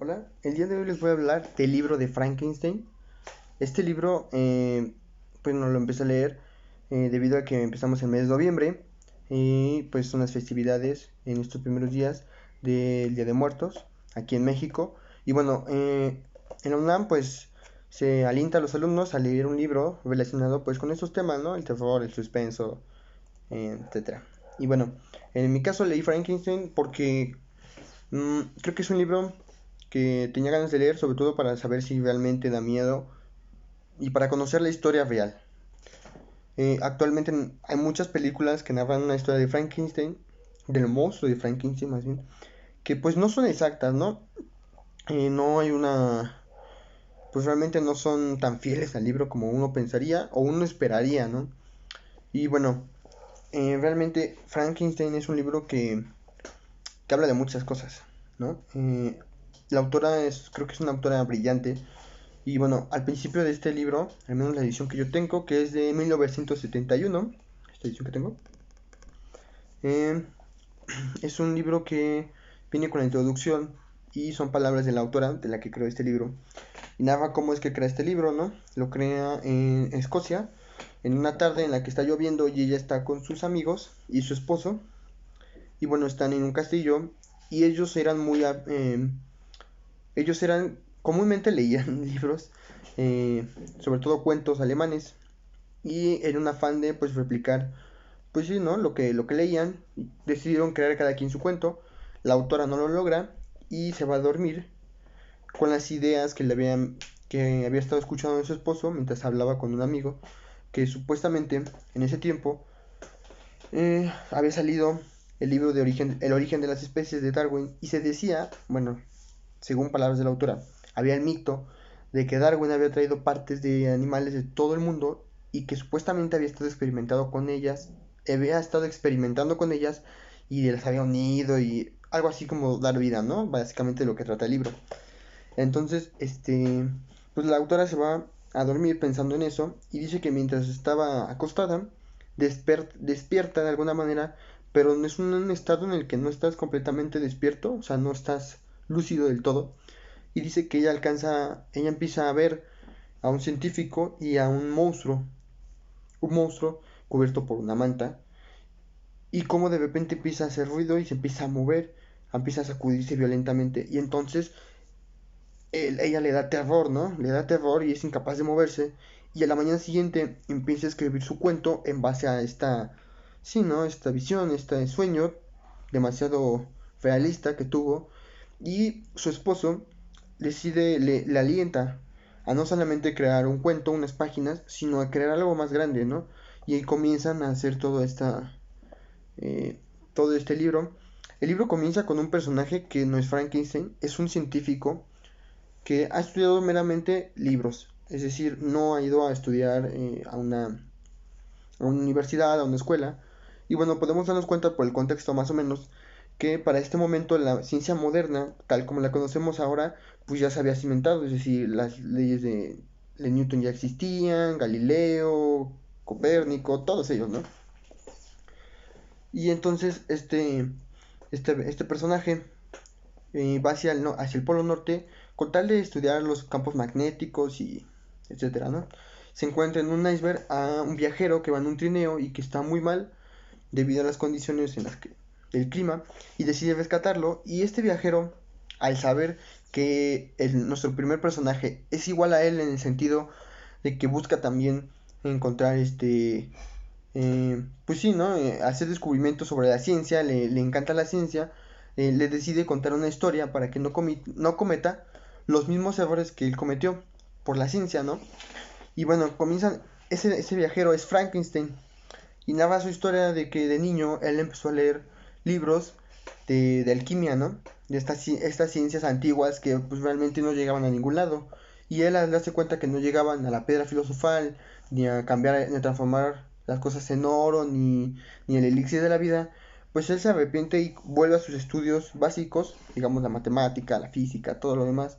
Hola, el día de hoy les voy a hablar del libro de Frankenstein. Este libro, pues no lo empecé a leer debido a que empezamos el mes de noviembre y pues son las festividades en estos primeros días del Día de Muertos aquí en México. Y bueno, en la UNAM pues se alienta a los alumnos a leer un libro relacionado pues con estos temas, ¿no? El terror, el suspenso, etcétera. Y bueno, en mi caso leí Frankenstein porque creo que es un libro que tenía ganas de leer, sobre todo para saber si realmente da miedo y para conocer la historia real. Actualmente hay muchas películas que narran una historia de Frankenstein, del monstruo de Frankenstein más bien, que pues no son exactas, ¿no? No hay una, pues realmente no son tan fieles al libro como uno pensaría o uno esperaría, ¿no? Y bueno, realmente Frankenstein es un libro que habla de muchas cosas, ¿no? La autora creo que es una autora brillante. Y bueno, al principio de este libro, al menos la edición que yo tengo, que es de 1971, esta edición que tengo, eh, es un libro que viene con la introducción y son palabras de la autora, de la que creó este libro. Y narra cómo es que crea este libro, ¿no? Lo crea en Escocia, en una tarde en la que está lloviendo y ella está con sus amigos y su esposo. Y bueno, están en un castillo y ellos eran, comúnmente leían libros, sobre todo cuentos alemanes, y en un afán de pues replicar, pues sí, ¿no? Lo que leían, decidieron crear cada quien su cuento, la autora no lo logra y se va a dormir con las ideas que había estado escuchando de su esposo mientras hablaba con un amigo, que supuestamente en ese tiempo había salido el libro de El origen de las especies de Darwin y se decía, bueno, según palabras de la autora, había el mito de que Darwin había traído partes de animales de todo el mundo y que supuestamente había estado experimentando con ellas y las había unido y algo así como dar vida, ¿no? Básicamente lo que trata el libro. Entonces, pues la autora se va a dormir pensando en eso y dice que mientras estaba acostada, despierta de alguna manera, pero no es un estado en el que no estás completamente despierto, o sea, no estás lúcido del todo. Y dice que ella empieza a ver a un científico y a un monstruo cubierto por una manta, y como de repente empieza a hacer ruido y se empieza a mover, empieza a sacudirse violentamente, y entonces ella le da terror, ¿no? Le da terror y es incapaz de moverse. Y a la mañana siguiente empieza a escribir su cuento en base a sí, ¿no? Esta visión, este sueño demasiado realista que tuvo. Y su esposo le alienta a no solamente crear un cuento, unas páginas, sino a crear algo más grande, ¿no? Y ahí comienzan a hacer eh, todo este libro. El libro comienza con un personaje que no es Frankenstein, es un científico que ha estudiado meramente libros, es decir, no ha ido a estudiar a una universidad, a una escuela. Y bueno, podemos darnos cuenta por el contexto más o menos que para este momento la ciencia moderna, tal como la conocemos ahora, pues ya se había cimentado, es decir, las leyes de Newton ya existían, Galileo, Copérnico, todos ellos, ¿no? Y entonces este personaje va hacia el polo norte con tal de estudiar los campos magnéticos y etcétera, ¿no? Se encuentra en un iceberg a un viajero que va en un trineo y que está muy mal debido a las condiciones del clima y decide rescatarlo, y este viajero, al saber que nuestro primer personaje es igual a él en el sentido de que busca también encontrar pues sí, ¿no? Hacer descubrimientos sobre la ciencia, le encanta la ciencia, le decide contar una historia para que no cometa los mismos errores que él cometió por la ciencia, ¿no? Y bueno, ese viajero es Frankenstein y narra su historia de que de niño él empezó a leer libros de alquimia, ¿no? De estas ciencias antiguas que pues realmente no llegaban a ningún lado. Y él al darse cuenta que no llegaban a la piedra filosofal, ni a cambiar, ni a transformar las cosas en oro, ni el elixir de la vida, pues él se arrepiente y vuelve a sus estudios básicos, digamos la matemática, la física, todo lo demás,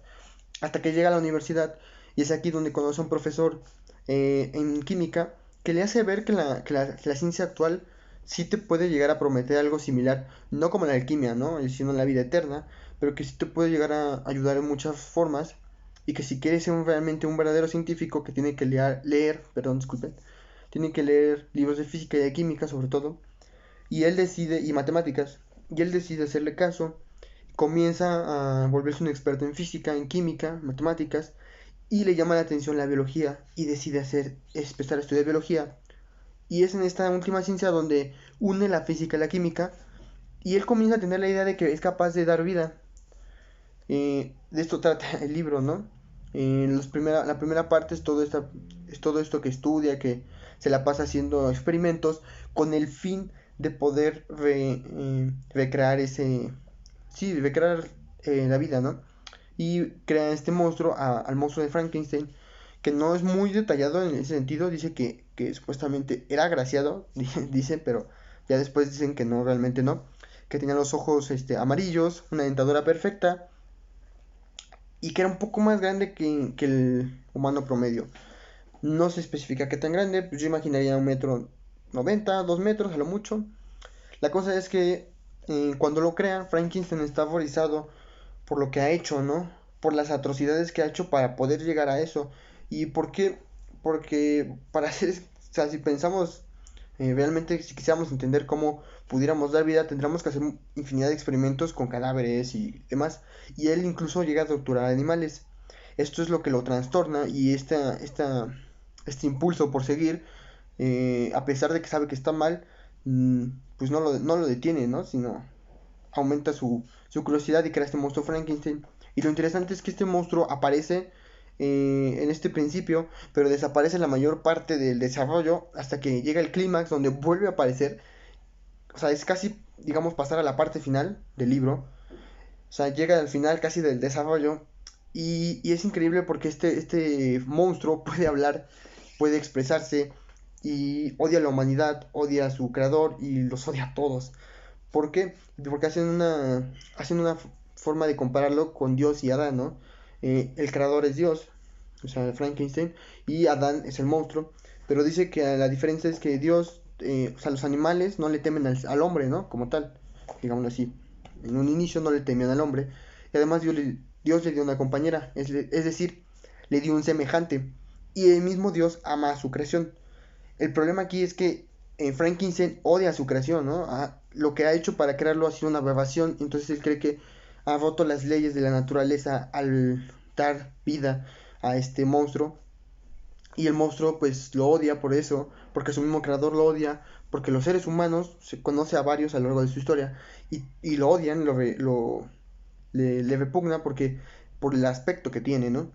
hasta que llega a la universidad y es aquí donde conoce a un profesor en química que le hace ver que la ciencia actual sí te puede llegar a prometer algo similar, no como la alquimia, ¿no? Sino la vida eterna, pero que sí te puede llegar a ayudar en muchas formas, y que si quieres ser realmente un verdadero científico, que tiene que tiene que leer libros de física y de química sobre todo, y matemáticas, y él decide hacerle caso, comienza a volverse un experto en física, en química, matemáticas, y le llama la atención la biología, y decide empezar a estudiar biología, y es en esta última ciencia donde une la física y la química, y él comienza a tener la idea de que es capaz de dar vida. De esto trata el libro, ¿no? La primera parte es todo esto que estudia, que se la pasa haciendo experimentos con el fin de poder recrear sí, recrear la vida, ¿no? Y crea este monstruo, al monstruo de Frankenstein, que no es muy detallado en ese sentido. Dice que supuestamente era agraciado, dicen, pero ya después dicen que no, realmente no. Que tenía los ojos amarillos, una dentadura perfecta, y que era un poco más grande que el humano promedio. No se especifica qué tan grande, pues yo imaginaría 1,90 m, 2 metros a lo mucho. La cosa es que cuando lo crea, Frankenstein está horrorizado por lo que ha hecho, ¿no? Por las atrocidades que ha hecho para poder llegar a eso. ¿Y por qué? Porque para hacer, o sea, si pensamos realmente, si quisiéramos entender cómo pudiéramos dar vida, tendríamos que hacer infinidad de experimentos con cadáveres y demás. Y él incluso llega a torturar animales. Esto es lo que lo trastorna, y este impulso por seguir, a pesar de que sabe que está mal, mm, pues no lo detiene, ¿no? Sino aumenta su curiosidad y crea este monstruo Frankenstein. Y lo interesante es que este monstruo aparece en este principio, pero desaparece la mayor parte del desarrollo hasta que llega el clímax donde vuelve a aparecer. O sea, es casi, digamos, pasar a la parte final del libro. O sea, llega al final casi del desarrollo. Y es increíble porque este monstruo puede hablar, puede expresarse, y odia a la humanidad, odia a su creador y los odia a todos. ¿Por qué? Porque hacen una forma de compararlo con Dios y Adán, ¿no? El creador es Dios, o sea, Frankenstein, y Adán es el monstruo, pero dice que la diferencia es que Dios, o sea, los animales no le temen al hombre, ¿no? Como tal, digámoslo así. En un inicio no le temían al hombre, y además Dios le dio una compañera, es decir, le dio un semejante, y el mismo Dios ama a su creación. El problema aquí es que Frankenstein odia a su creación, ¿no? Lo que ha hecho para crearlo ha sido una aberración, entonces él cree que ha roto las leyes de la naturaleza al dar vida a este monstruo, y el monstruo pues lo odia por eso, porque su mismo creador lo odia, porque los seres humanos, se conoce a varios a lo largo de su historia, y lo odian, le repugna porque por el aspecto que tiene, ¿no?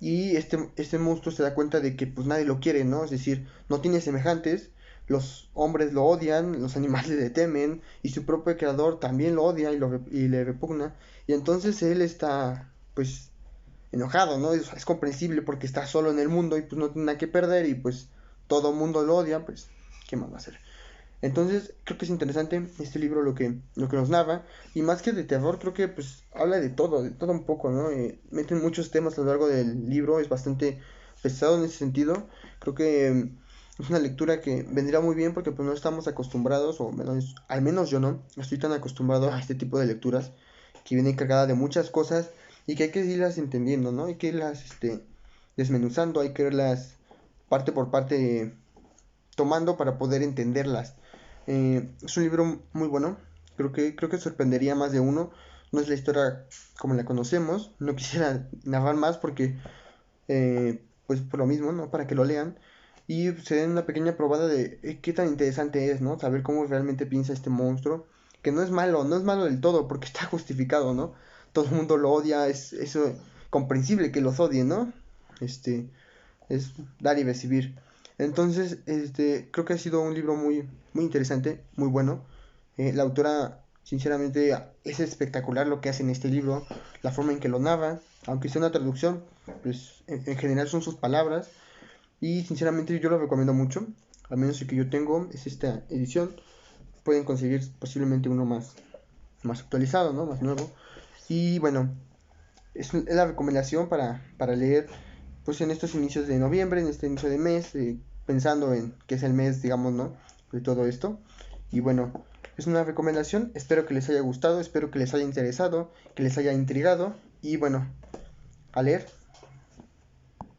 Y este monstruo se da cuenta de que pues nadie lo quiere, ¿no? Es decir, no tiene semejantes, los hombres lo odian, los animales le temen, y su propio creador también lo odia y le repugna, y entonces él está pues enojado, ¿no? Es comprensible porque está solo en el mundo y pues no tiene nada que perder, y pues todo el mundo lo odia, pues ¿qué más va a hacer? Entonces, creo que es interesante este libro lo que nos narra, y más que de terror, creo que pues habla de todo un poco, ¿no? Meten muchos temas a lo largo del libro, es bastante pesado en ese sentido. Creo que es una lectura que vendría muy bien porque pues no estamos acostumbrados, o al menos yo no estoy tan acostumbrado a este tipo de lecturas que viene cargada de muchas cosas y que hay que irlas entendiendo, ¿no? Hay que irlas desmenuzando, hay que irlas parte por parte tomando para poder entenderlas. Es un libro muy bueno, creo que sorprendería a más de uno. No es la historia como la conocemos, no quisiera narrar más porque, pues por lo mismo, ¿no? Para que lo lean y se den una pequeña probada de qué tan interesante es, ¿no? Saber cómo realmente piensa este monstruo, que no es malo, no es malo del todo porque está justificado, ¿no? Todo el mundo lo odia, es eso comprensible que los odie, ¿no? Este, es dar y recibir. Entonces, creo que ha sido un libro muy interesante, muy bueno. La autora, sinceramente, es espectacular lo que hace en este libro, la forma en que lo narra, aunque sea una traducción, pues en general son sus palabras, y sinceramente yo lo recomiendo mucho, al menos el que yo tengo es esta edición. Pueden conseguir posiblemente uno más actualizado, ¿no? Más nuevo. Y bueno, es la recomendación para leer pues en estos inicios de noviembre, en este inicio de mes, pensando en que es el mes, digamos, ¿no? De todo esto. Y bueno, es una recomendación, espero que les haya gustado, espero que les haya interesado, que les haya intrigado y bueno, a leer.